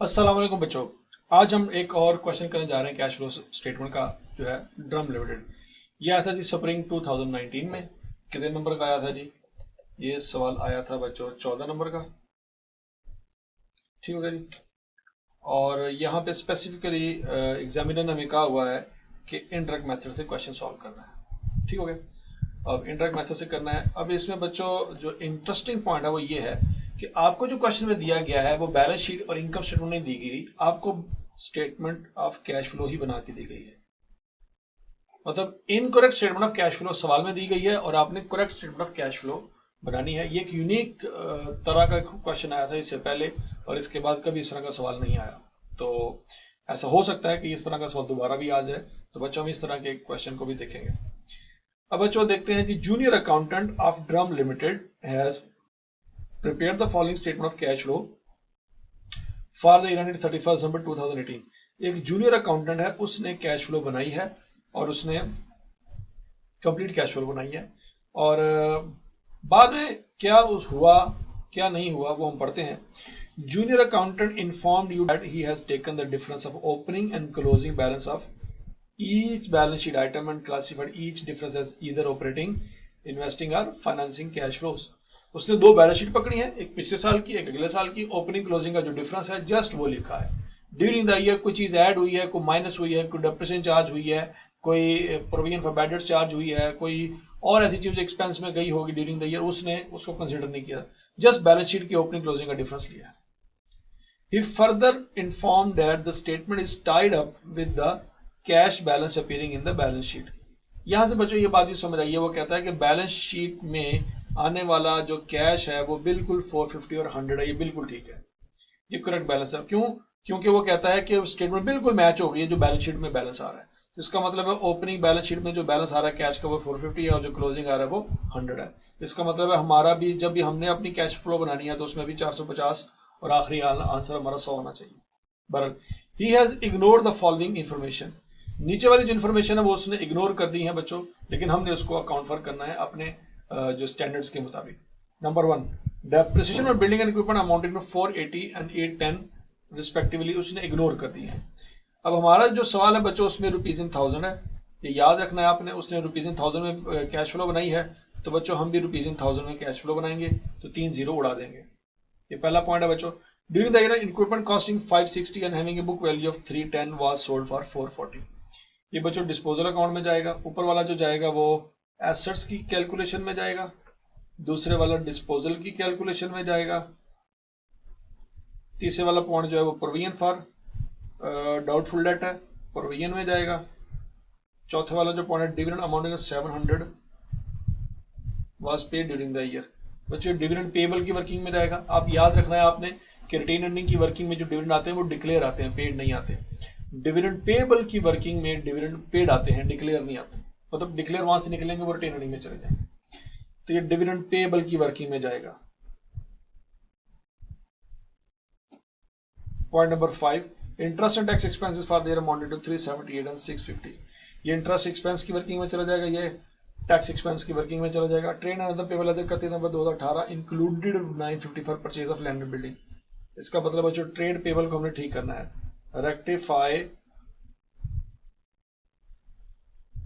अस्सलाम वालेकुम बच्चों। आज हम एक और क्वेश्चन करने जा रहे हैं कैश फ्लो स्टेटमेंट का, जो है ड्रम लिमिटेड। ये आया था जी स्प्रिंग 2019 में। कितने नंबर का आया था जी? ये सवाल आया था बच्चों 14 नंबर का। ठीक हो गया जी। और यहाँ पे स्पेसिफिकली एग्जामिनर ने हमें कहा हुआ है कि इनडायरेक्ट मेथड से क्वेश्चन सॉल्व करना है। ठीक हो गया। अब इनडायरेक्ट मेथड से करना है। अब इसमें बच्चों जो इंटरेस्टिंग पॉइंट है वो ये है कि आपको जो क्वेश्चन में दिया गया है वो बैलेंस शीट और इनकम स्टेटमेंट नहीं दी गई, आपको स्टेटमेंट ऑफ कैश फ्लो ही बना के दी गई है। मतलब incorrect statement of cash flow सवाल में दी गई है और आपने correct statement of cash flow बनानी है। ये एक यूनिक तरह का क्वेश्चन आया था इससे पहले, और इसके बाद कभी इस तरह का सवाल नहीं आया। तो ऐसा हो सकता है कि इस तरह का सवाल दोबारा भी आ जाए। तो बच्चों हम इस तरह के क्वेश्चन को भी देखेंगे। अब बच्चों देखते हैं कि junior accountant of drum limited has prepare the following statement of cash flow for the year ended 31 दिसंबर 2018। एक जूनियर अकाउंटेंट है, उसने कैश फ्लो बनाई है और उसने कंप्लीट कैश फ्लो बनाई है। और बाद में क्या हुआ क्या नहीं हुआ वो हम पढ़ते हैं। Junior accountant informed you that he has taken the difference of opening and closing balance of each balance sheet item and classified each difference as either operating, investing or financing cash flows। उसने दो balance sheet पकड़ी है, एक पिछले साल की एक अगले साल की। ओपनिंग क्लोजिंग का जो डिफरेंस है जस्ट वो लिखा है। ड्यूरिंग द ईयर कोई चीज ऐड हुई है, कोई माइनस हुई है, कोई डेप्रिसिएशन चार्ज हुई है, कोई provision for bad debts charge हुई है, कोई और ऐसी चीज एक्सपेंस में गई होगी ड्यूरिंग द ईयर, उसने उसको कंसिडर नहीं किया। जस्ट बैलेंस शीट की ओपनिंग क्लोजिंग का डिफरेंस लिया है। He further informed that the statement is tied up with the cash balance appearing in the balance sheet। यहां से बच्चों ये बात भी समझ आई है। वो कहता है कि बैलेंस शीट में आने वाला जो कैश है वो बिल्कुल 450 और 100 है, ये बिल्कुल ठीक है, ये करेक्ट बैलेंस है। क्यों? क्योंकि वो कहता है कि स्टेटमेंट बिल्कुल मैच हो गई है जो बैलेंस शीट में बैलेंस आ रहा है। इसका मतलब है ओपनिंग बैलेंस शीट में जो बैलेंस आ रहा है कैश का वो 450 है और जो क्लोजिंग आ रहा है वो 100 है। इसका मतलब है हमारा भी जब भी हमने अपनी कैश फ्लो बनानी है तो उसमें भी 450 और आखिरी आंसर हमारा 100 होना चाहिए। Burrell he has ignore the following information. नीचे वाली जो इन्फॉर्मेशन है वो उसने इग्नोर कर दी है बच्चों, लेकिन हमने उसको अकाउंट फॉर करना है अपने जो स्टैंडर्ड्स के मुताबिक। नंबर 1, डेप्रिसिएशन और building and equipment amounting to 480 and 810 respectively उसने इग्नोर कर दी है। अब हमारा जो सवाल है बच्चों उसमें रुपीज इन थाउजेंड है, ये याद रखना है आपने। उसने रुपीज इन थाउजेंड में कैश फ्लो बनाई है, तो बच्चों हम भी रुपीज इन थाउजेंड में कैश फ्लो बनाएंगे, तो 3 जीरो उड़ा देंगे। ये पहला पॉइंट है बच्चों। During the year equipment costing 560 and having a book value of 310 was sold for 440। ये बच्चों डिस्पोजल अकाउंट में जाएगा। ऊपर वाला जो जाएगा वो एसेट्स की कैलकुलेशन में जाएगा, दूसरे वाला डिस्पोजल की कैलकुलेशन में जाएगा, तीसरे वाला पॉइंट जो है वो प्रोविजन फॉर डाउटफुल डेट है, प्रोविजन में जाएगा। चौथे वाला जो पॉइंट है dividend amounting 700 was paid during the year. बच्चों डिविडेंड पेबल की वर्किंग में जाएगा। आप याद रखना है आपने कि रिटेन अर्निंग की वर्किंग में जो डिविडेंड आते हैं वो डिक्लेयर आते हैं, पेड नहीं आते। डिविडेंड पेबल की वर्किंग में डिविडेंड पेड आते हैं, डिक्लेयर नहीं आते। मतलब डिक्लेयर वहां से निकलेंगे वो रिटेन अर्निंग में चले जाएंगे। तो ये डिविडेंड पेबल की वर्किंग में जाएगा। Point number 5, interest and tax expenses for there amounted to 378 and 650। ये इंटरेस्ट एक्सपेंस की वर्किंग में चला जाएगा, ये टैक्स एक्सपेंस की वर्किंग में चला जाएगा। Trade and other payable other 31 November 2018 included 950 for purchase of land building. इसका मतलब बच्चों ट्रेड पेबल को हमने ठीक करना है। रेक्टिफाई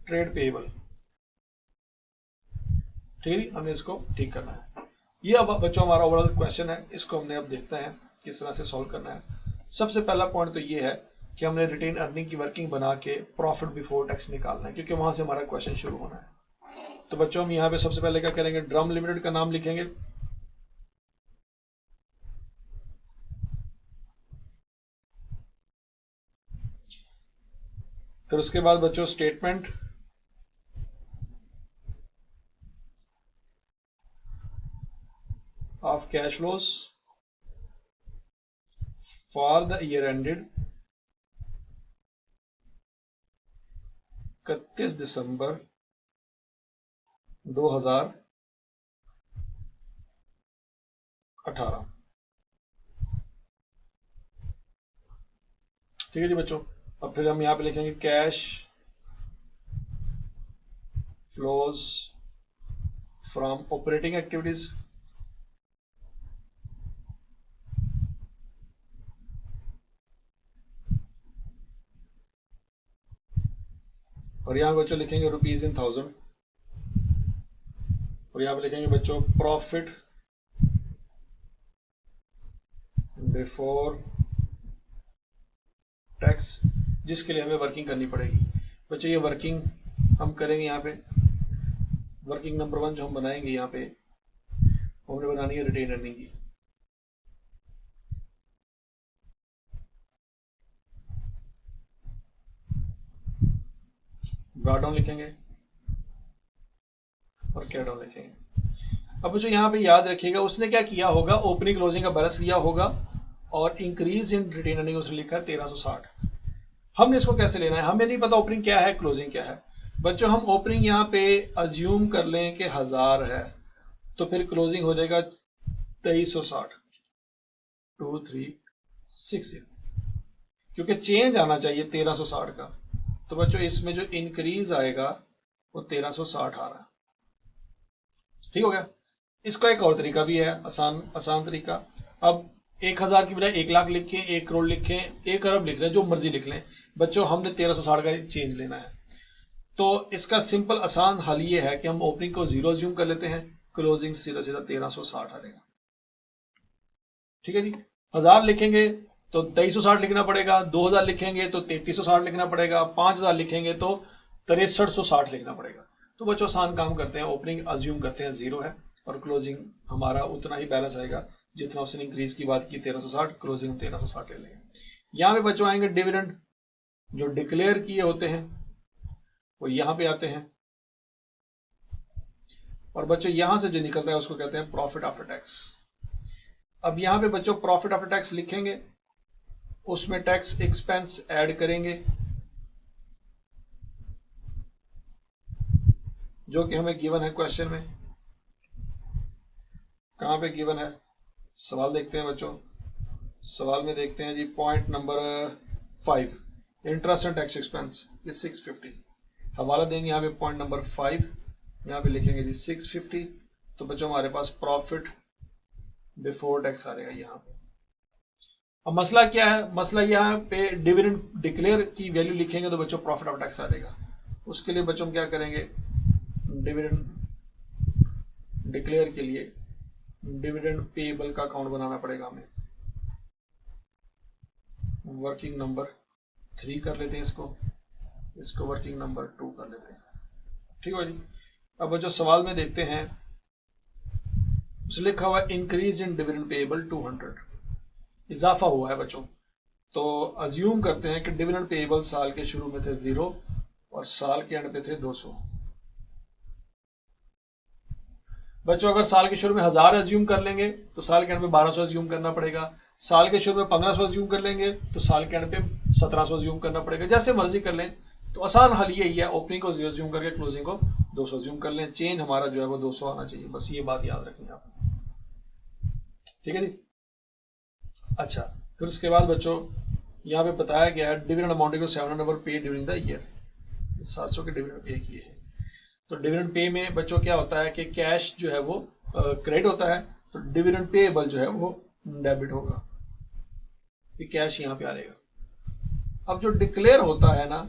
ट्रेड पेबल, ठीक है, हमें इसको ठीक करना है। ये अब बच्चों हमारा ओवरऑल क्वेश्चन है, इसको हमने अब देखते हैं किस तरह से सॉल्व करना है। सबसे पहला पॉइंट तो ये है कि हमने रिटेन अर्निंग की वर्किंग बना के प्रॉफिट बिफोर टैक्स निकालना है, क्योंकि वहां से हमारा क्वेश्चन शुरू होना है। तो बच्चों हम यहाँ पे सबसे पहले क्या करेंगे, ड्रम लिमिटेड का नाम लिखेंगे। फिर उसके बाद बच्चों statement of cash flows for the year ended 31 दिसंबर 2018। ठीक है जी बच्चों। अब फिर हम यहां पे लिखेंगे cash flows from operating activities, और यहाँ बच्चों लिखेंगे रुपीज इन 1000, और यहाँ पे लिखेंगे बच्चों प्रॉफिट बिफोर टैक्स, जिसके लिए हमें वर्किंग करनी पड़ेगी। बच्चों ये वर्किंग हम करेंगे, यहाँ पे वर्किंग नंबर 1 जो हम बनाएंगे यहाँ पे हमने बनानी है रिटेन अर्निंग की। ब्रॉड डाउन लिखेंगे और कैट डाउन लिखेंगे। अब बच्चों यहाँ पे याद रखिएगा उसने क्या किया होगा, ओपनिंग क्लोजिंग का बैलेंस लिया होगा और इंक्रीज इन रिटेन अर्निंग उसने लिखा है 1360। हमने इसको कैसे लेना है, हमें नहीं पता ओपनिंग क्या है क्लोजिंग क्या है। बच्चों हम ओपनिंग यहाँ पे अज्यूम कर लें कि 1000 है, तो फिर क्लोजिंग हो जाएगा 2360 2360, क्योंकि चेंज आना चाहिए 1360 का। तो बच्चों इसमें जो इंक्रीज आएगा वो 1360 आ रहा है। ठीक हो गया। इसका एक और तरीका भी है, आसान तरीका। अब 1000 की बजाय 1 लाख लिखें, 1 करोड़ लिखें, 1 अरब लिख लें, जो मर्जी लिख लें, बच्चों हमने 1360 का चेंज लेना है। तो इसका सिंपल आसान हल ये है कि हम ओपनिंग को 0 अज्यूम कर लेते हैं, क्लोजिंग सीधा सीधा 1360 आ जाएगा। ठीक है जी। 1000 लिखेंगे तो 2360 लिखना पड़ेगा, 2000 लिखेंगे तो 3360 लिखना पड़ेगा, 5000 लिखेंगे तो 6360 लिखना पड़ेगा। तो बच्चों आसान काम करते हैं, ओपनिंग अज्यूम करते हैं 0 है और क्लोजिंग हमारा उतना ही बैलेंस आएगा जितना उसने इंक्रीज की बात की 1360, क्लोजिंग 1360 ले लेंगे। यहाँ पे बच्चों आएंगे डिविडेंड, जो डिक्लेयर किए होते हैं वो यहाँ पे आते हैं, और बच्चों यहां से जो निकलता है उसको कहते हैं प्रॉफिट आफ्टर टैक्स। अब यहां पे बच्चों प्रॉफिट आफ्टर टैक्स लिखेंगे, उसमें टैक्स एक्सपेंस ऐड करेंगे जो कि हमें गिवन है क्वेश्चन में। कहां पे गिवन है, सवाल देखते हैं बच्चों। सवाल में देखते हैं जी point number 5, interest and tax expense, ये 650। हवाला देंगे यहाँ पे पॉइंट नंबर 5, यहाँ पे लिखेंगे जी 650। तो बच्चों हमारे पास प्रॉफिट बिफोर टैक्स आ जाएगा यहाँ पे। अब मसला क्या है, मसला यहाँ पे डिविडेंड डिक्लेयर की वैल्यू लिखेंगे तो बच्चों प्रॉफिट ऑफ टैक्स आ जाएगा। उसके लिए बच्चों हम क्या करेंगे, डिविडेंड डिक्लेयर के लिए डिविडेंड पेएबल का अकाउंट बनाना पड़ेगा हमें। वर्किंग नंबर 3 कर लेते हैं इसको वर्किंग नंबर 2 कर लेते हैं। ठीक है जी। अब जो सवाल में देखते हैं लिखा हुआ इंक्रीज इन डिविडेंड पेएबल 200, इजाफा हुआ है बच्चों। तो अज्यूम करते हैं कि डिविडेंड पेएबल साल के शुरू में थे 0 और साल के एंड पे थे 200। बच्चों अगर साल के शुरू में 1000 अज्यूम कर लेंगे तो साल के एंड पे 1200 अज्यूम करना पड़ेगा। साल के शुरू में 1500 अज्यूम कर लेंगे तो साल के एंड पे 1700 अज्यूम करना पड़ेगा। जैसे मर्जी कर लें। तो आसान हल यही है, ओपनिंग को 0 अज्यूम करके क्लोजिंग को 200 अज्यूम कर लें। चेंज हमारा जो है वो 200 आना चाहिए, बस ये बात याद रखें आप। ठीक है जी। अच्छा, फिर उसके बाद बच्चों यहाँ पे बताया गया है डिविडेंड अमाउंटिंग 700 पे ड्यूरिंग द ईयर, 700 के डिविडेंड पे किए हैं। तो डिविडेंड पे में बच्चों क्या होता है कि कैश जो है वो क्रेडिट होता है, तो डिविडेंड पेएबल जो है वो डेबिट होगा, ये कैश यहाँ पे आ जाएगा। अब जो डिक्लेयर होता है ना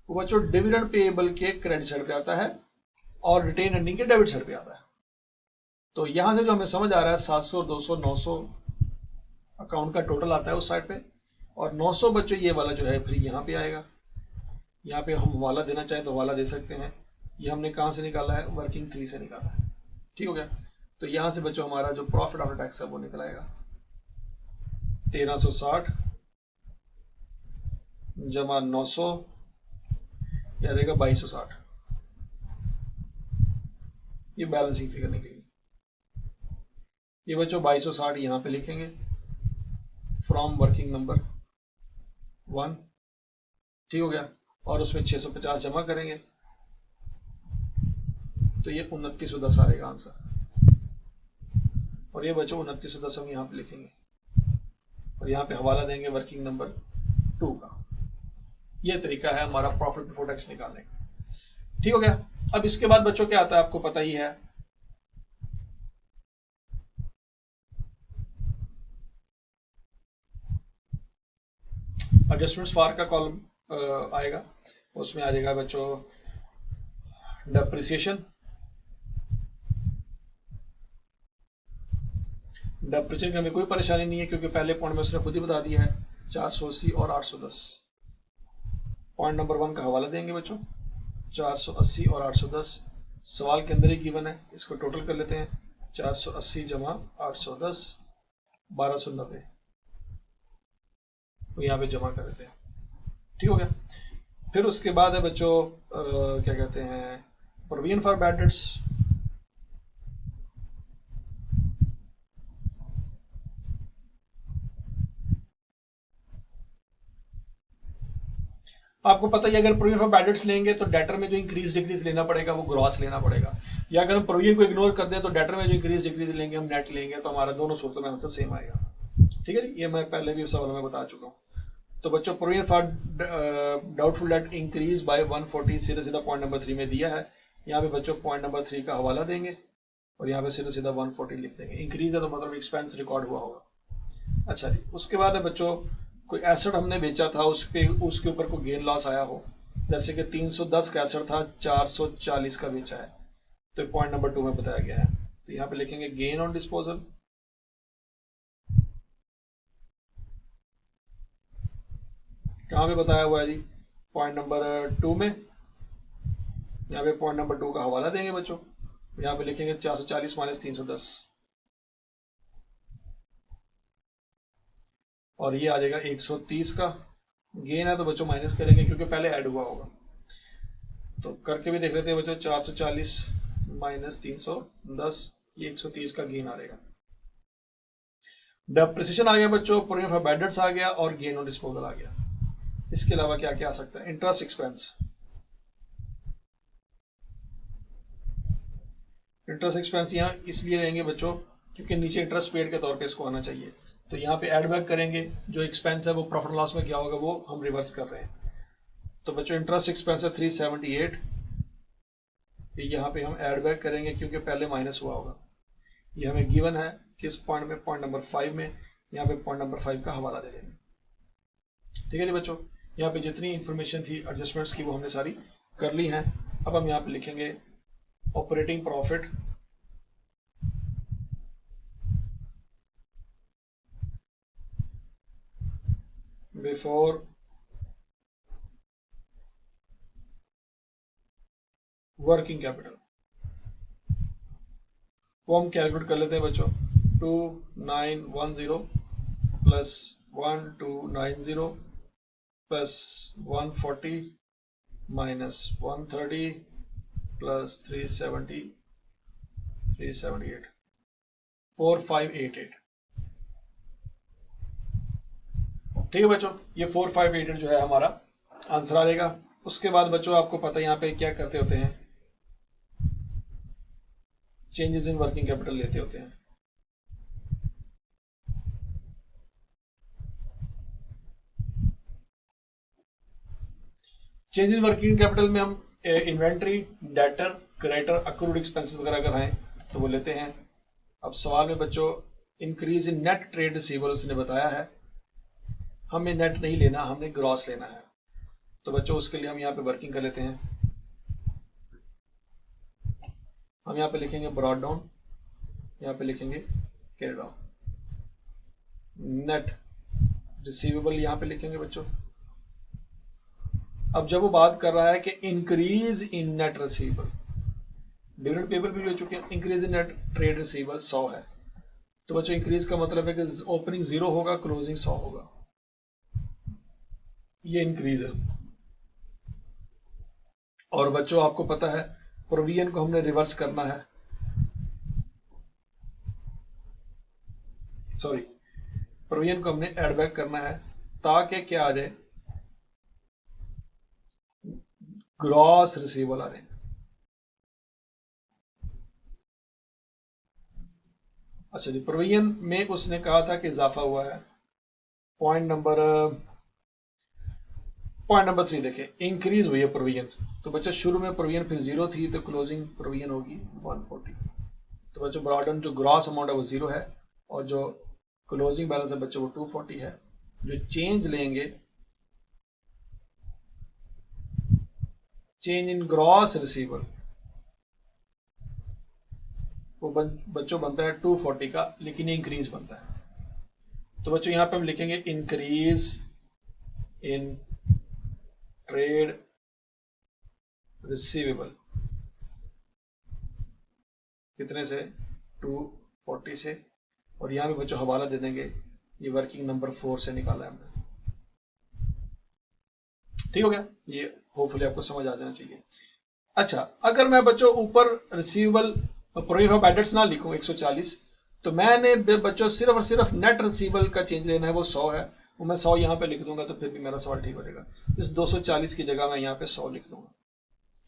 वो बच्चों डिविडेंड पेएबल के क्रेडिट साइड पे आता है और रिटेन अर्निंग के डेबिट साइड पे आता है। तो यहां से जो हमें समझ आ रहा है 700, 200, 900 अकाउंट का टोटल आता है उस साइड पे, और 900 बच्चों ये वाला जो है फिर यहाँ पे आएगा। यहाँ पे हम वाला देना चाहें तो वाला दे सकते हैं। ये हमने कहां से निकाला है, वर्किंग 3 से निकाला है। ठीक हो गया। तो यहां से बच्चों हमारा जो प्रॉफिट आफ्टर टैक्स है वो निकल आएगा 1360 जमा 900 या देगा 2260। ये बैलेंसिंग फिगर निकलेगी। ये बच्चों 2260 यहां पे लिखेंगे फ्रॉम वर्किंग नंबर 1। ठीक हो गया। और उसमें 650 जमा करेंगे तो ये 2910 आएगा आंसर। और ये बच्चों 2910 हम यहाँ पे लिखेंगे और यहाँ पे हवाला देंगे वर्किंग नंबर 2 का। ये तरीका है हमारा प्रॉफिट बिफोर टैक्स निकालने का। ठीक हो गया। अब इसके बाद बच्चों क्या आता है आपको पता ही है, एडजस्टमेंट्स फॉर का कॉलम आएगा। उसमें आ जाएगा बच्चों डेप्रिसिएशन। डेप्रिसिएशन की हमें कोई परेशानी नहीं है क्योंकि पहले पॉइंट में उसने खुद ही बता दिया है 480 और 810। पॉइंट नंबर 1 का हवाला देंगे बच्चों, 480 और 810 सवाल के अंदर ही गिवन है, इसको टोटल कर लेते हैं। 480 जमा 810 1290, तो यहाँ पे जमा कर देते हैं। ठीक हो गया। फिर उसके बाद है बच्चों क्या कहते हैं, प्रोविजन फॉर बैड डेट्स। आपको पता ही अगर प्रोविजन फॉर बैड डेट्स लेंगे तो डेटर में जो इंक्रीज डिक्रीज लेना पड़ेगा वो ग्रॉस लेना पड़ेगा, या अगर हम प्रोविजन को इग्नोर कर दें तो डेटर में जो इंक्रीज डिक्रीज लेंगे हम नेट लेंगे, तो हमारा दोनों सूरतों में आंसर सेम आएगा। ठीक है, ये मैं पहले भी सवाल में बता चुका हूँ। तो बच्चों provision for doubtful debt increase by 140 सीधा सीधा पॉइंट नंबर 3 में दिया है। यहाँ पे बच्चों पॉइंट नंबर 3 का हवाला देंगे और यहाँ पे सीधा सीधा 140 लिख देंगे। इंक्रीज है तो मतलब एक्सपेंस रिकॉर्ड हुआ होगा। अच्छा जी, उसके बाद है बच्चों कोई एसेट हमने बेचा था, उसके ऊपर कोई गेन लॉस आया हो, जैसे कि 310 का एसेट था, 440 का बेचा है, तो पॉइंट नंबर 2 में बताया गया है। तो यहाँ पे लिखेंगे गेन ऑन डिस्पोजल। कहाँ पे बताया हुआ है जी, पॉइंट नंबर 2 में। यहाँ पे पॉइंट नंबर 2 का हवाला देंगे बच्चों, यहाँ पे लिखेंगे 440 माइनस 310 और ये आ जाएगा 130 का। गेन है तो बच्चों माइनस करेंगे क्योंकि पहले ऐड हुआ होगा, तो करके भी देख लेते हैं बच्चों। 440 माइनस 310, ये 130 का गेन आ जाएगा। डेप्रिसिएशन आ गया बच्चों, प्रोविजन फॉर बैड डेट्स आ गया और गेन ऑन डिस्पोजल आ गया। इसके अलावा क्या क्या आ सकता है, इंटरेस्ट एक्सपेंस। इंटरेस्ट एक्सपेंस यहाँ इसलिए रहेंगे बच्चों क्योंकि नीचे इंटरेस्ट पेड के तौर पे इसको आना चाहिए, तो यहाँ पे एड बैक करेंगे, जो एक्सपेंस है वो प्रॉफिट लॉस में क्या होगा वो हम रिवर्स कर रहे हैं। तो बच्चों इंटरेस्ट एक्सपेंस है 378, यहाँ पे हम एड बैक करेंगे क्योंकि पहले माइनस हुआ होगा। ये हमें गिवन है किस पॉइंट में, पॉइंट नंबर 5 में। यहाँ पे पॉइंट नंबर 5 का हवाला दे देंगे। ठीक है जी बच्चों, यहाँ पे जितनी इंफॉर्मेशन थी एडजस्टमेंट्स की वो हमने सारी कर ली हैं। अब हम यहाँ पे लिखेंगे operating profit before working capital. वो हम कैलकुलेट कर लेते हैं बच्चों। 2910 प्लस 1290 प्लस 140 माइनस 130 प्लस 370 378 4588। ठीक है बच्चों, ये 4588 जो है हमारा आंसर आ जाएगा। उसके बाद बच्चों आपको पता है यहाँ पे क्या करते होते हैं, चेंजेस इन वर्किंग कैपिटल लेते होते हैं। चेंजेस इन वर्किंग कैपिटल में हम inventory, debtor, creditor, accrued expenses वगैरह अगर आए तो वो लेते हैं। अब सवाल में बच्चों increase in net trade receivable उसने बताया है, हमें नेट नहीं लेना, हमने ग्रॉस लेना है। तो बच्चों उसके लिए हम यहाँ पे वर्किंग कर लेते हैं। हम यहाँ पे लिखेंगे ब्रॉड डाउन, यहाँ पे लिखेंगे कैरी डाउन। नेट रिसीवेबल यहाँ पे लिखेंगे बच्चों। अब जब वो बात कर रहा है कि increase in net receivable, dividend payable भी ले चुके हैं, increase in net trade receivable 100 है, तो बच्चों इंक्रीज का मतलब है कि ओपनिंग 0 होगा, क्लोजिंग 100 होगा, ये इंक्रीज है। और बच्चों आपको पता है प्रोविजन को हमने रिवर्स करना है, सॉरी प्रोविजन को हमने एड बैक करना है ताकि क्या आ जाए, ग्रॉस रिसीवेबल आ जाए। अच्छा जी, प्रोविजन में उसने कहा था कि इजाफा हुआ है। पॉइंट नंबर 3 देखें, इंक्रीज हुई है प्रोविजन, तो बच्चों शुरू में प्रोविजन फिर 0 थी तो क्लोजिंग प्रोविजन होगी 140। तो बच्चों ब्रॉडन जो ग्रॉस अमाउंट है वो 0 है और जो क्लोजिंग बैलेंस है बच्चों वो 240 है। जो चेंज लेंगे चेंज इन ग्रॉस रिसीवेबल वो बच्चों बनता है 240 का, लेकिन ये इंक्रीज बनता है। तो बच्चों यहां पे हम लिखेंगे इंक्रीज इन ट्रेड रिसीवेबल कितने से, 240 से, और यहां पे बच्चों हवाला दे देंगे, ये वर्किंग नंबर 4 से निकाला है हमने। ठीक हो गया, ये होपफुली आपको समझ आ जाना चाहिए। अच्छा, अगर मैं बच्चों ऊपर रिसीवेबल प्रोविजन ऑफ एडेट्स ना लिखूं 140, तो मैंने बच्चों सिर्फ और सिर्फ नेट रिसीवेबल का चेंज लेना है, वो 100 है, वो मैं 100 यहाँ पे लिख दूंगा, तो फिर भी मेरा सवाल ठीक हो जाएगा। इस 240 की जगह मैं यहाँ पे 100 लिख दूंगा,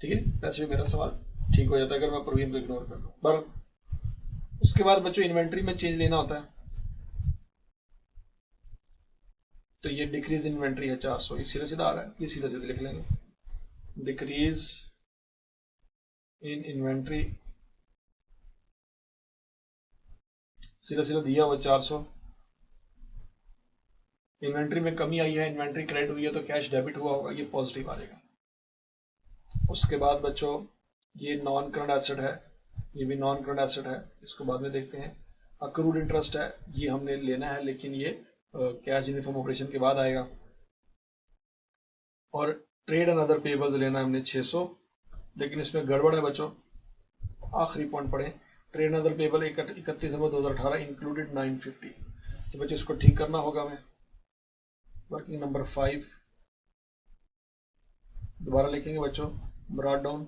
ठीक है, वैसे भी मेरा सवाल ठीक हो जाता है अगर मैं प्रोविजन को इग्नोर कर लूँ। पर उसके बाद बच्चों इन्वेंट्री में चेंज लेना होता है, तो ये डिक्रीज इन्वेंट्री है 400, ये सीधा सीधा आ रहा है, ये सीधा सीधा लिख लेंगे, डिक्रीज इन इन्वेंट्री, सीधा सीधा दिया हुआ 400। इन्वेंट्री में कमी आई है, इन्वेंट्री क्रेडिट हुई है, तो कैश डेबिट हुआ होगा, ये पॉजिटिव आ जाएगा। उसके बाद बच्चों ये नॉन करंट एसेट है, ये भी नॉन करंट एसेट है, इसको बाद में देखते हैं। अक्रूड इंटरेस्ट है, ये हमने लेना है, लेकिन ये कैश यूनिफॉर्म ऑपरेशन के बाद आएगा। और ट्रेड एंड अदर पेबल्स लेना है हमने 600, लेकिन इसमें गड़बड़ है बच्चों, आखिरी पॉइंट पढ़े, trade and other payable 31/2018 included 950, तो बच्चों इसको ठीक करना होगा। मैं वर्किंग नंबर 5 दोबारा लिखेंगे बच्चों, brought down,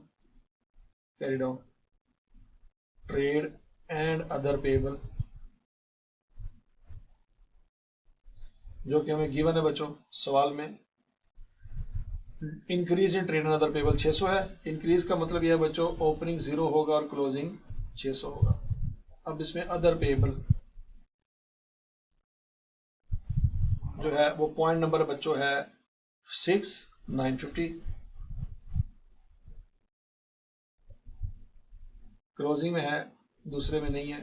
carry down, trade and other payable, जो कि हमें गिवन है बच्चों सवाल में। Increase in trade and other payable 600 है, इंक्रीज का मतलब यह है बच्चों ओपनिंग 0 होगा और क्लोजिंग 600 होगा। अब इसमें अदर पेबल जो है वो पॉइंट नंबर बच्चों है 6, 950, क्लोजिंग में है, दूसरे में नहीं है,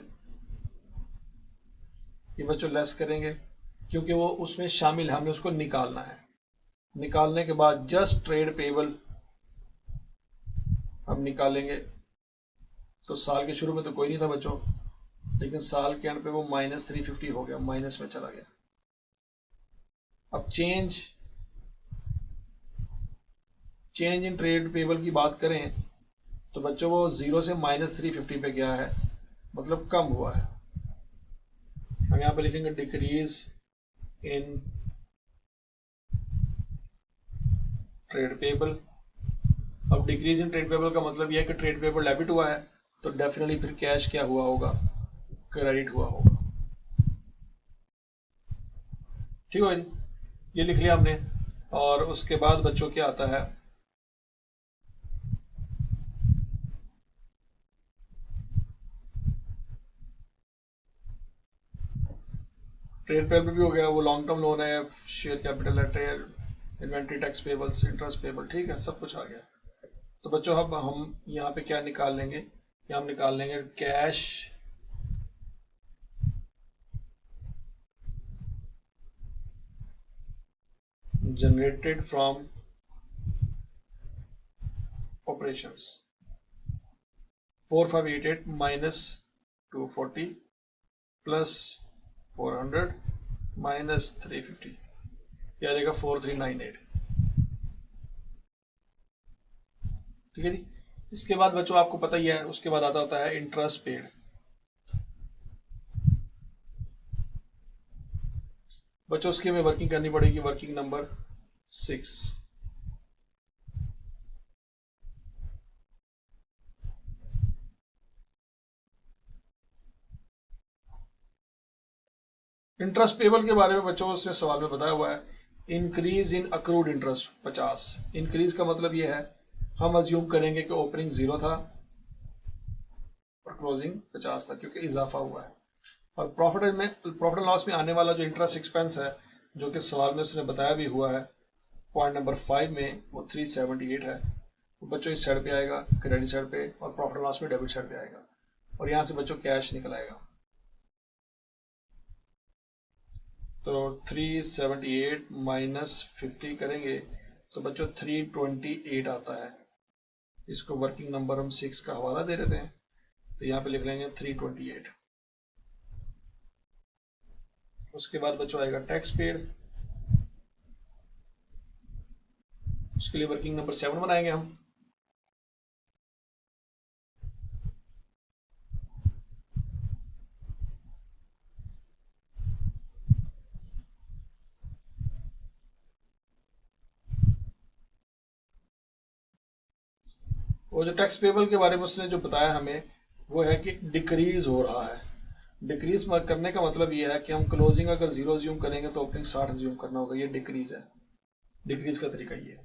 ये बच्चों लेस करेंगे क्योंकि वो उसमें शामिल है, हमें उसको निकालना है। निकालने के बाद जस्ट ट्रेड पेबल हम निकालेंगे, तो साल के शुरू में तो कोई नहीं था बच्चों, लेकिन साल के एंड पे वो -350 हो गया, माइनस में चला गया। अब चेंज इन ट्रेड पेबल की बात करें तो बच्चों वो 0 से -350 पे गया है, मतलब कम हुआ है। हम यहां पे लिखेंगे डिक्रीज इन ट्रेड पेबल। अब डिक्रीज इन ट्रेड पेबल का मतलब यह है कि ट्रेड पेबल डेबिट हुआ है, तो डेफिनेटली फिर कैश क्या हुआ होगा, क्रेडिट हुआ होगा। ठीक है, ये लिख लिया हमने। और उसके बाद बच्चों क्या आता है, ट्रेड पेबल भी हो गया, वो लॉन्ग टर्म लोन है, शेयर कैपिटल है, trade inventory, tax payables, interest payable, ठीक है, सब कुछ आ गया। तो बच्चों अब हम यहाँ पे क्या निकाल लेंगे, यहाँ हम निकाल लेंगे cash generated from operations, 4588 minus 240 plus 400 minus 350, यह आ जाएगा 4398। ठीक है जी। इसके बाद बच्चों आपको पता ही है, उसके बाद आता होता है इंटरेस्ट पेड। बच्चों उसकी हमें वर्किंग करनी पड़ेगी, वर्किंग नंबर 6। इंटरेस्ट पेबल के बारे में बच्चों उसने सवाल में बताया हुआ है, increase in accrued interest 50। Increase का मतलब यह है, हम अज्यूम करेंगे कि ओपनिंग 0 था और क्लोजिंग 50 था, क्योंकि इजाफा हुआ है। और प्रॉफिट एंड लॉस में आने वाला जो इंटरेस्ट एक्सपेंस है, जो कि सवाल में उसने बताया भी हुआ है पॉइंट नंबर 5 में, वो 378 है। तो बच्चों इस साइड पे आएगा, क्रेडिट साइड पे, और प्रॉफिट एंड लॉस में डेबिट साइड पे आएगा, और यहां से बच्चों कैश निकल आएगा। तो 378 माइनस 50 करेंगे तो बच्चों 328 आता है, इसको वर्किंग नंबर हम 6 का हवाला दे देते हैं, तो यहाँ पे लिख लेंगे 328। उसके बाद बच्चों आएगा टैक्स पेड, उसके लिए वर्किंग नंबर 7 बनाएंगे हम। वो जो टैक्स पेबल के बारे में उसने जो बताया हमें वो है कि डिक्रीज हो रहा है। डिक्रीज करने का मतलब ये है कि हम क्लोजिंग अगर 0 ज्यूम करेंगे तो ओपनिंग 60 ज्यूम करना होगा, ये डिक्रीज है। डिक्रीज का तरीका ये है।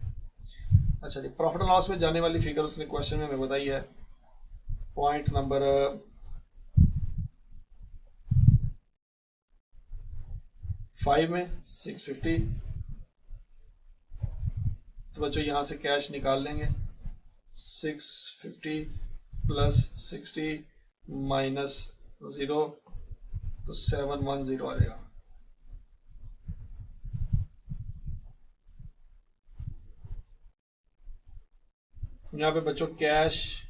अच्छा जी, प्रॉफिट एंड लॉस में जाने वाली फिगर उसने क्वेश्चन में हमें बताई है। पॉइंट नंबर 5 में 650। तो बच्चों यहां से कैश निकाल लेंगे, 650 प्लस 60 माइनस 0, तो 710 आ जाएगा। यहाँ पे बच्चों cash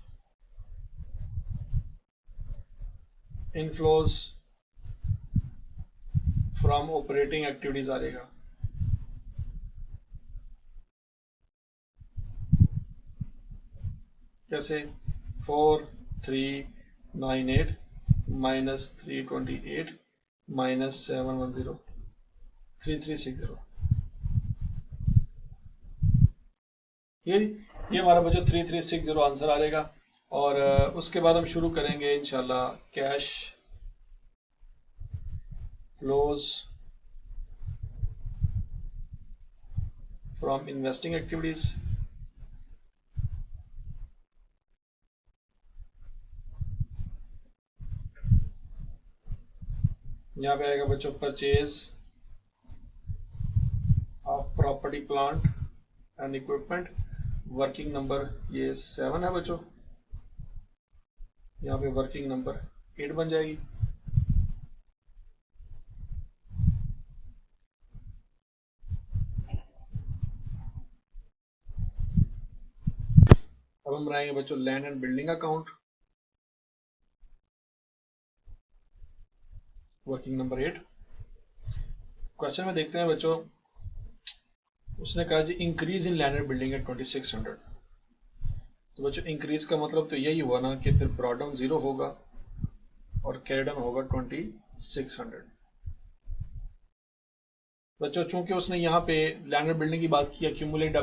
inflows from operating activities आ जाएगा। कैसे? 4398 माइनस 328 माइनस 710, 3360। ये हमारा बच्चों 3360 आंसर आ जाएगा। और उसके बाद हम शुरू करेंगे इंशाल्लाह cash flows from investing activities. यहाँ पे आएगा बच्चों purchase of property plant and equipment, working number ये 7 है बच्चों। यहाँ पे वर्किंग नंबर 8 बन जाएगी। अब हम बनाएंगे बच्चों land and building account, working number 8। Question में देखते हैं बच्चों, उसने कहा जी increase in land and building at 2600। तो बच्चों इंक्रीज का मतलब तो यही हुआ ना कि फिर ब्रॉट डाउन 0 होगा और कैरी डाउन होगा 2600। बच्चों चूंकि उसने यहाँ पे लैंड एंड बिल्डिंग की बात की, एक्यूमुलेट क्या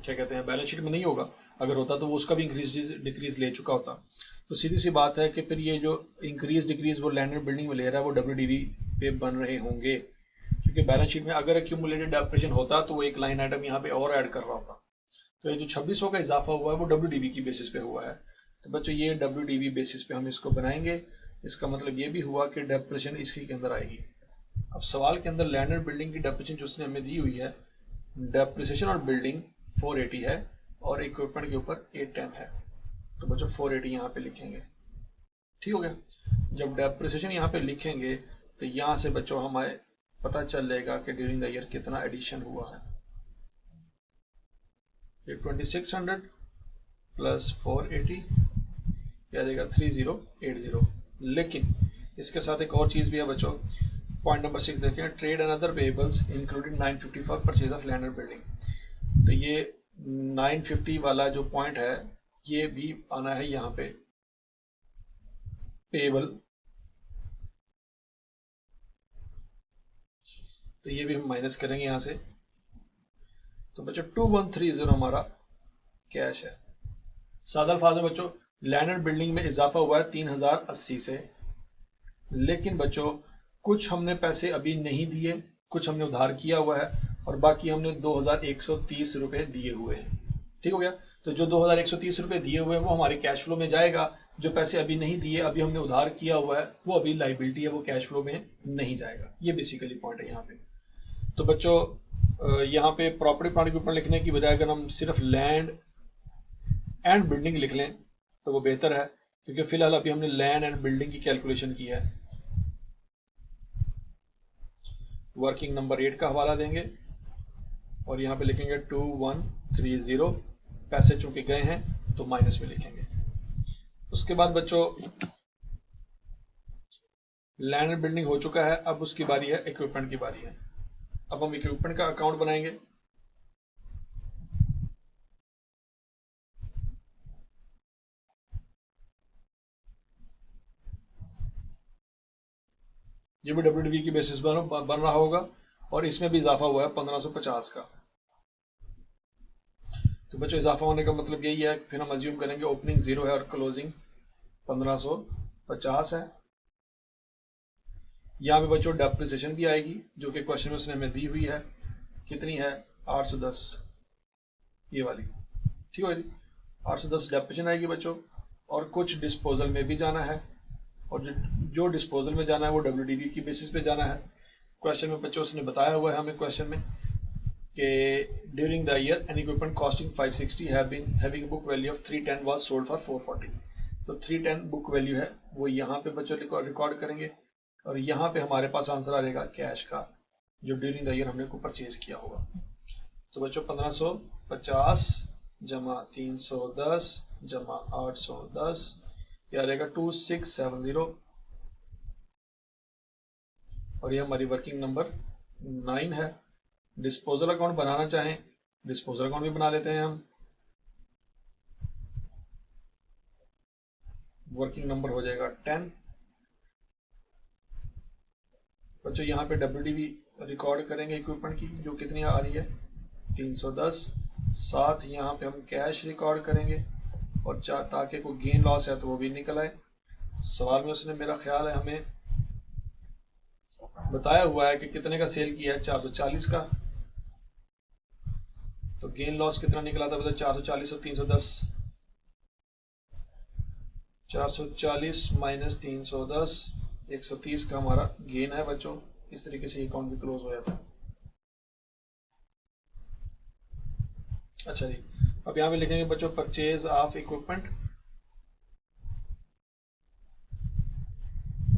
कहते हैं बैलेंस शीट में नहीं होगा, अगर होता तो वो उसका भी इंक्रीज डिक्रीज ले चुका होता। तो सीधी सी बात है कि फिर ये जो इंक्रीज डिक्रीज वो लैंड एंड बिल्डिंग में ले रहा है वो WDV पे बन रहे होंगे, क्योंकि बैलेंस शीट में अगर एक्यूमुलेटेड डेप्रेशन होता तो वो एक लाइन आइटम यहाँ पे और ऐड कर रहा होता। तो ये जो 2600 का इजाफा हुआ है वो WDV की बेसिस पे हुआ है। तो बच्चों ये WDV बेसिस पे हम इसको बनाएंगे। इसका मतलब ये भी हुआ कि डेप्रेशन इसी के अंदर आएगी। अब सवाल के अंदर लैंड एंड बिल्डिंग की डेप्रेशन जो उसने हमें दी हुई है, डेप्रिसिएशन और बिल्डिंग 480 है और इक्विपमेंट के ऊपर 810 है। तो बच्चों 480 यहाँ पे लिखेंगे, ठीक हो गया। जब डेप्रिसिएशन यहाँ पे लिखेंगे तो यहाँ से बच्चों हमें पता चल जाएगा कि ड्यूरिंग द ईयर कितना एडिशन हुआ है। ये 2600 प्लस 480 क्या आ जाएगा 3080। लेकिन इसके साथ एक और चीज भी है बच्चों, पॉइंट नंबर 6 देखें, trade and other payables including 950 for purchase of land and building. तो ये 950 वाला जो पॉइंट है ये भी आना है यहाँ पे पेएबल, तो ये भी हम माइनस करेंगे यहाँ से। तो बच्चों 2130 हमारा कैश है। सादा अल्फाज में बच्चों लैंड एंड बिल्डिंग में इजाफा हुआ है 3080 से, लेकिन बच्चों कुछ हमने पैसे अभी नहीं दिए, कुछ हमने उधार किया हुआ है और बाकी हमने 2130 रुपए दिए हुए हैं, ठीक हो गया। तो जो 2130 रुपए दिए हुए हैं वो हमारे कैश फ्लो में जाएगा, जो पैसे अभी नहीं दिए, अभी हमने उधार किया हुआ है, वो अभी लाइबिलिटी है, वो कैश फ्लो में नहीं जाएगा। ये बेसिकली पॉइंट है यहाँ पे। तो बच्चों यहाँ पे प्रॉपर्टी प्लांट के ऊपर लिखने की बजाय अगर हम सिर्फ लैंड एंड बिल्डिंग लिख लें तो वो बेहतर है, क्योंकि फिलहाल अभी हमने लैंड एंड बिल्डिंग की कैलकुलेशन की है। वर्किंग नंबर 8 का हवाला देंगे और यहाँ पे लिखेंगे 2130। पैसे चूंकि गए हैं तो माइनस में लिखेंगे। उसके बाद बच्चों लैंड एंड बिल्डिंग हो चुका है, अब उसकी बारी है इक्विपमेंट की बारी है। अब हम इक्विपमेंट का अकाउंट बनाएंगे। ये भी WDV की बेसिस बन रहा होगा और इसमें भी इजाफा हुआ है 1550 का। तो बच्चों इजाफा होने का मतलब यही है, फिर हम अज्यूम करेंगे ओपनिंग 0 है और क्लोजिंग 1550 है। यहाँ पे बच्चों डेप्रिसिएशन भी आएगी जो कि क्वेश्चन में उसने हमें दी हुई है, कितनी है 810, ये वाली, ठीक है जी। 810 डेप्रिसिएशन आएगी बच्चों, और कुछ डिस्पोजल में भी जाना है, और जो डिस्पोजल में जाना है वो WDV की बेसिस पे जाना है। क्वेश्चन में बच्चों उसने बताया हुआ है हमें क्वेश्चन में कि during the year N equipment costing 560 having book value of 310 was sold for 440। तो 310 बुक वैल्यू है वो यहाँ पे बच्चों रिकॉर्ड करेंगे, और यहाँ पे हमारे पास आंसर आ जाएगा कैश का जो ड्यूरिंग द ईयर हमने को परचेज किया होगा। तो बच्चों 1550 जमा 310 जमा 810, यह आ जाएगा 2670, और ये हमारी वर्किंग नंबर 9 है। डिस्पोजल अकाउंट बनाना चाहें डिस्पोजल अकाउंट भी बना लेते हैं हम। वर्किंग नंबर हो जाएगा 10। बच्चों यहाँ पे WDV रिकॉर्ड करेंगे इक्विपमेंट की जो कितनी आ रही है 310, साथ यहाँ पे हम कैश रिकॉर्ड करेंगे, और ताकि कोई गेन लॉस है तो वो भी निकल आए। सवाल में उसने मेरा ख्याल है हमें बताया हुआ है कि कितने का सेल किया है 440 का, तो गेन लॉस कितना निकला था मतलब 440 और 310, 440 माइनस 310, 130 का हमारा गेन है बच्चों। इस तरीके से अकाउंट भी क्लोज हो जाता है। अच्छा जी, अब यहां पे लिखेंगे बच्चों purchase of equipment,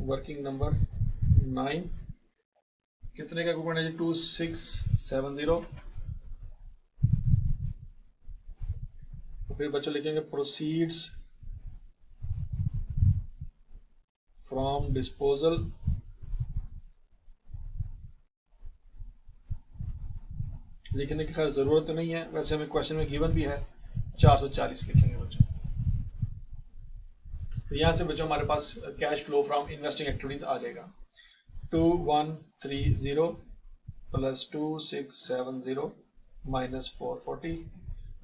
working number 9, कितने का इक्विपमेंट है जी 2670। फिर बच्चों लिखेंगे प्रोसीड्स फ्रॉम डिस्पोजल, लिखने की खैर जरूरत तो नहीं है, वैसे हमें क्वेश्चन में गिवन भी है 440 लिखेंगे बच्चों। तो यहां से बच्चों हमारे पास cash flow from investing activities आ जाएगा 2130 प्लस 2670 माइनस 440,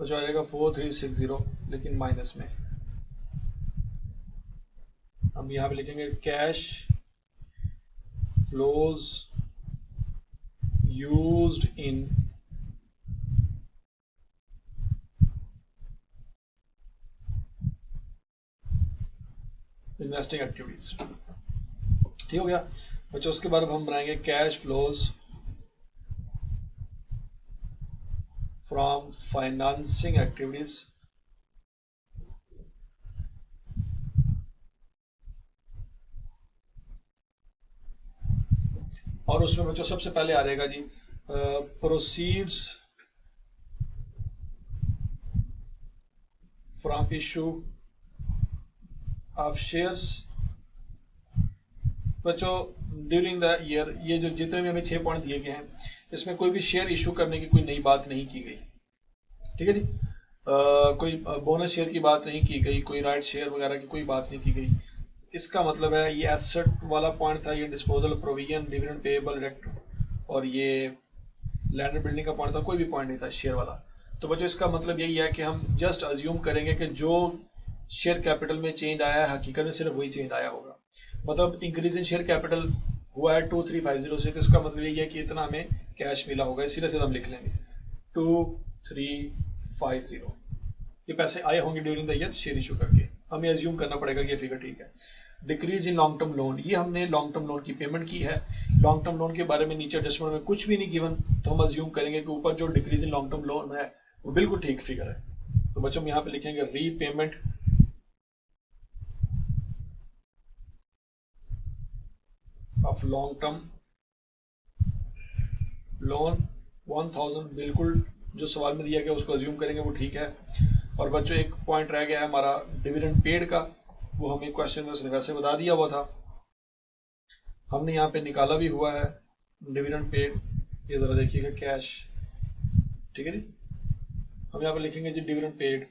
बच्चों आ जाएगा 4360 लेकिन माइनस में। हम यहाँ पे लिखेंगे cash flows used in investing activities, ठीक हो गया बच्चों। उसके बाद हम बनाएंगे cash flows from financing activities, और उसमें बच्चों सबसे पहले आ जाएगा जी proceeds from issue of shares. बच्चों ड्यूरिंग द ईयर ये जो जितने भी हमें 6 पॉइंट दिए गए हैं इसमें कोई भी शेयर इशू करने की कोई नई बात नहीं की गई, ठीक है जी। कोई बोनस शेयर की बात नहीं की गई, कोई राइट शेयर वगैरह की कोई बात नहीं की गई। इसका मतलब है ये एसेट वाला पॉइंट था, ये disposal provision dividend payable direct, और ये लैंड एंड बिल्डिंग का पॉइंट था, कोई भी पॉइंट नहीं था शेयर वाला। तो बच्चों इसका मतलब यही है कि हम जस्ट अज्यूम करेंगे कि जो शेयर कैपिटल में चेंज आया है हकीकत में सिर्फ वही चेंज आया होगा। मतलब इंक्रीज इन शेयर कैपिटल हुआ है 2350 से, तो इसका मतलब यही है कि इतना हमें कैश मिला होगा, इसी तरह से हम लिख लेंगे 2350 ये पैसे आए होंगे during the year share issue करके। हमें अज्यूम करना पड़ेगा कि ये फिगर ठीक है। Decrease in long term loan, ये हमने लॉन्ग टर्म लोन की पेमेंट की है। लॉन्ग टर्म लोन के बारे में नीचे एडजस्टमेंट में कुछ भी नहीं गिवन, तो हम अज्यूम करेंगे कि ऊपर जो decrease in long term loan है वो बिल्कुल ठीक फिगर है। तो बच्चों हम यहाँ पे लिखेंगे repayment of long term loan 1000, बिल्कुल जो सवाल में दिया गया उसको अज्यूम करेंगे वो ठीक है। और बच्चों एक पॉइंट रह गया है हमारा डिविडेंड पेड का, वो हमें क्वेश्चन में उसने वैसे बता दिया हुआ था, हमने यहाँ पे निकाला भी हुआ है डिविडेंड पेड। ये जरा देखिएगा कैश, ठीक है जी। हम यहाँ पे लिखेंगे जी डिविडेंड पेड,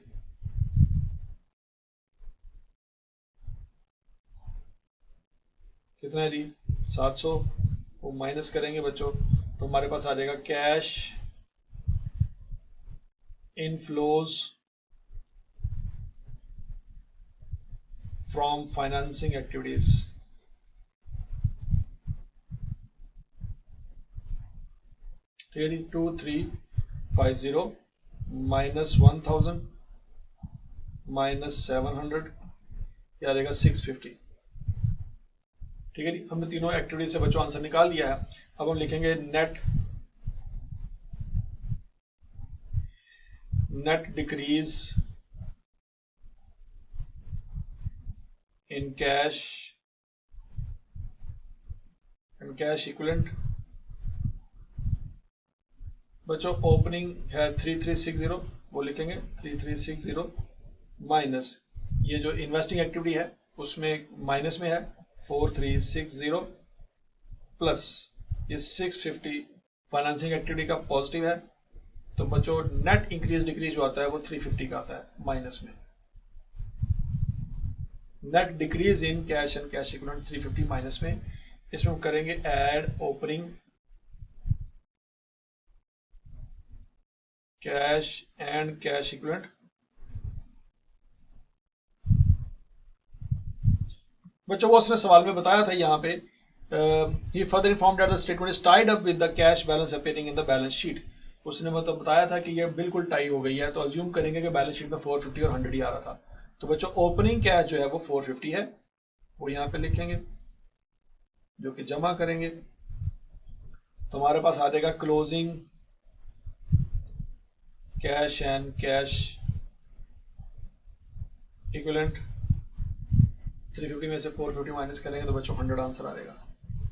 कितना है जी 700, वो माइनस करेंगे बच्चों तो हमारे पास आ जाएगा cash inflows from financing activities, ठीक है जी। 2350 माइनस 1000 माइनस 700, ये आ जाएगा 650, ठीक है जी। हमने तीनों एक्टिविटीज से बच्चों आंसर निकाल लिया है। अब हम लिखेंगे net decrease in cash and cash equivalent. बच्चों ओपनिंग है 3360, वो लिखेंगे 3360 माइनस ये जो इन्वेस्टिंग एक्टिविटी है उसमें माइनस में है 4360 प्लस ये 650 फाइनेंसिंग एक्टिविटी का पॉजिटिव है। तो बच्चों नेट इंक्रीज डिक्रीज जो आता है वो 350 का आता है माइनस में। Net decrease in cash and cash equivalent 350 minus में। इसमें हम करेंगे add opening cash and cash equivalent. बच्चों वो उसने सवाल में बताया था यहाँ पे he further informed that the statement is tied up with the cash balance appearing in the balance sheet। उसने मतलब बताया था कि ये बिल्कुल टाई हो गई है, तो अज्यूम करेंगे कि बैलेंस शीट में 450 और 100 ही आ रहा था। तो बच्चों ओपनिंग कैश जो है वो 450 है, वो यहाँ पे लिखेंगे जो कि जमा करेंगे तो हमारे पास आ जाएगा closing cash and cash equivalent. 350 में से 450 माइनस करेंगे तो बच्चों 100 आंसर आ जाएगा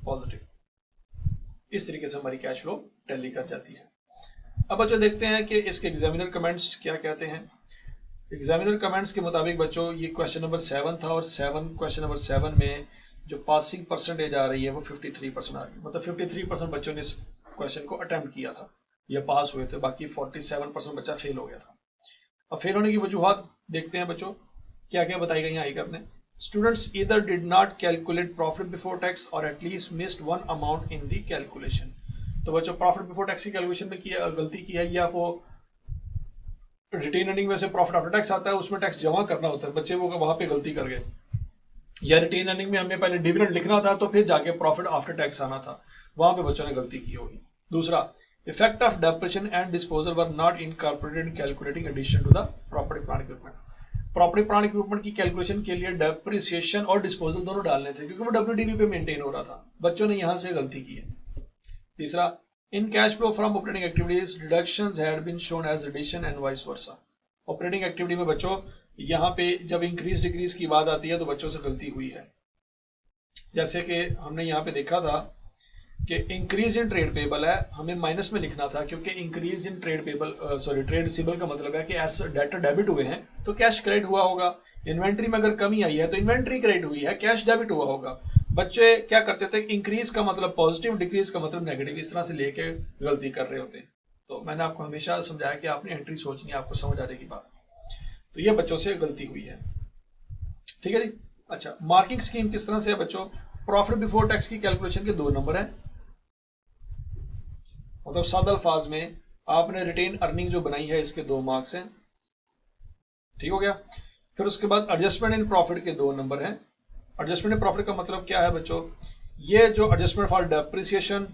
पॉजिटिव। इस तरीके से हमारी कैश फ्लो टैली कर जाती है। अब बच्चों देखते हैं कि इसके एग्जामिनर कमेंट्स क्या कहते हैं। एग्जामिनर कमेंट्स के मुताबिक बच्चों ये क्वेश्चन नंबर 7 था और क्वेश्चन नंबर 7 में जो पासिंग परसेंटेज आ रही है वो 53% आ रही है। मतलब 53% बच्चों ने इस क्वेश्चन को अटेम्प्ट किया था या पास हुए थे, बाकी 47% बच्चा फेल हो गया था। अब फेल होने की वजूहत देखते हैं बच्चों क्या क्या बताई गई आई अपने। Students either did not calculate profit before tax or at least missed one amount in the calculation। तो बच्चों प्रॉफिट बिफोर टैक्स की कैलकुलेशन में किया गलती की है, या वो रिटेन अर्निंग में से प्रॉफिट आफ्टर टैक्स आता है उसमें टैक्स जमा करना होता है, बच्चे वो वहां पे गलती कर गए, या रिटेन अर्निंग में हमें पहले डिविडेंड लिखना था तो फिर जाके प्रॉफिट आफ्टर टैक्स आना था, वहां पे बच्चों ने गलती की होगी। दूसरा, effect of depreciation and disposal were not incorporated in calculating addition to the property plant equipment. Property plant equipment की कैलकुलेशन के लिए डेप्रिसिएशन और डिस्पोजल दोनों डालने थे क्योंकि वो डब्ल्यूडीवी पे मेंटेन हो रहा था, बच्चों ने यहां से गलती की है। तीसरा, in cash flow from operating activities deductions had been shown as addition and vice versa. Operating activity में बच्चों यहां पे जब इंक्रीज डिक्रीज की बात आती है तो बच्चों से गलती हुई है। जैसे कि हमने यहाँ पे देखा था कि इंक्रीज इन ट्रेड पेबल है, हमें माइनस में लिखना था क्योंकि increase in trade payable trade receivable का मतलब है कि एस डेटर डेबिट हुए हैं तो कैश क्रेडिट हुआ होगा। इन्वेंट्री में अगर कमी आई है तो इन्वेंट्री क्रेडिट हुई है, कैश डेबिट हुआ होगा। बच्चे क्या करते थे, इंक्रीज का मतलब पॉजिटिव, डिक्रीज का मतलब नेगेटिव, इस तरह से लेके गलती कर रहे होते हैं। तो मैंने आपको हमेशा समझाया कि आपने एंट्री सोचनी है, आपको समझ आ जाएगी बात। तो ये बच्चों से गलती हुई है, ठीक है जी। अच्छा, मार्किंग स्कीम किस तरह से है बच्चों। प्रॉफिट बिफोर टैक्स की कैलकुलेशन के 2 नंबर है, मतलब सादा अल्फाज में आपने रिटेन अर्निंग जो बनाई है इसके 2 मार्क्स हैं, ठीक हो गया। फिर उसके बाद एडजस्टमेंट इन प्रॉफिट के 2 नंबर हैं। एडजस्टमेंट इन प्रॉफिट का मतलब क्या है बच्चों, ये जो adjustment for depreciation,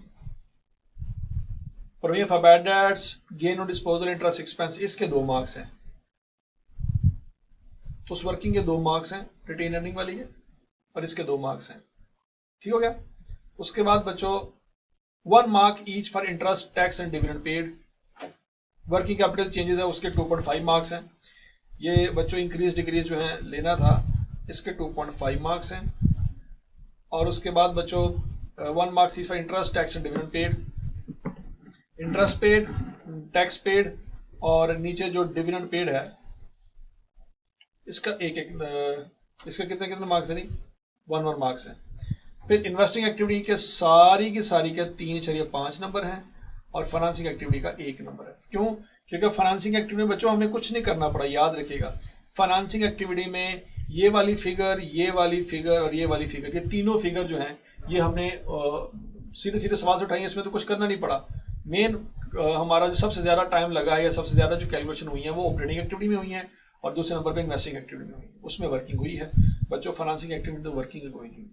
provision for bad debts, gain on disposal, interest expense, इसके 2 मार्क्स हैं। उस वर्किंग के 2 मार्क्स हैं, रिटेन अर्निंग वाली है, और इसके 2 मार्क्स हैं, ठीक हो गया। उसके बाद बच्चों 1 mark each for interest tax and dividend paid. Working capital changes है उसके 2.5 मार्क्स हैं। ये बच्चों इंक्रीज डिक्रीज जो है लेना था, इसके 2.5 मार्क्स हैं। और उसके बाद बच्चों 1 marks each for interest tax and dividend paid, interest paid, tax paid, और नीचे जो डिविडेंड पेड है इसका इसका कितने कितने मार्क्स है नहीं, 1 मार्क्स है। फिर इन्वेस्टिंग एक्टिविटी के सारी की सारी के 3.5 नंबर हैं और फाइनेंसिंग एक्टिविटी का 1 नंबर है। क्यों? क्योंकि फाइनेंसिंग एक्टिविटी में बच्चों हमें कुछ नहीं करना पड़ा, याद रखिएगा। फाइनेंसिंग एक्टिविटी में ये वाली फिगर, ये वाली फिगर और ये वाली फिगर, ये तीनों फिगर जो हैं ये हमने सीधे सीधे सवाल से उठाई, इसमें तो कुछ करना नहीं पड़ा। मेन हमारा जो सबसे ज्यादा टाइम लगा है या सबसे ज्यादा जो कैलकुलेशन हुई है वो ऑपरेटिंग एक्टिविटी में हुई है और दूसरे नंबर पे इन्वेस्टिंग एक्टिविटी में हुई है, उसमें वर्किंग हुई है। बच्चों फाइनेंसिंग एक्टिविटी तो वर्किंग कोई नहीं।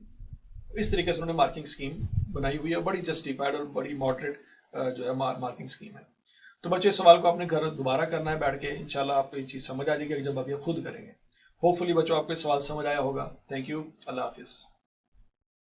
इस तरीके से उन्होंने मार्किंग स्कीम बनाई हुई है, बड़ी जस्टिफाइड और बड़ी मॉडरेट जो है मार्किंग स्कीम है। तो बच्चों इस सवाल को आपने घर दोबारा करना है बैठ के, इंशाल्लाह आपको ये चीज समझ आ जाएगी जब आप ये खुद करेंगे। होपफुली बच्चों आपको सवाल समझ आया होगा। Thank you, Allah Hafiz.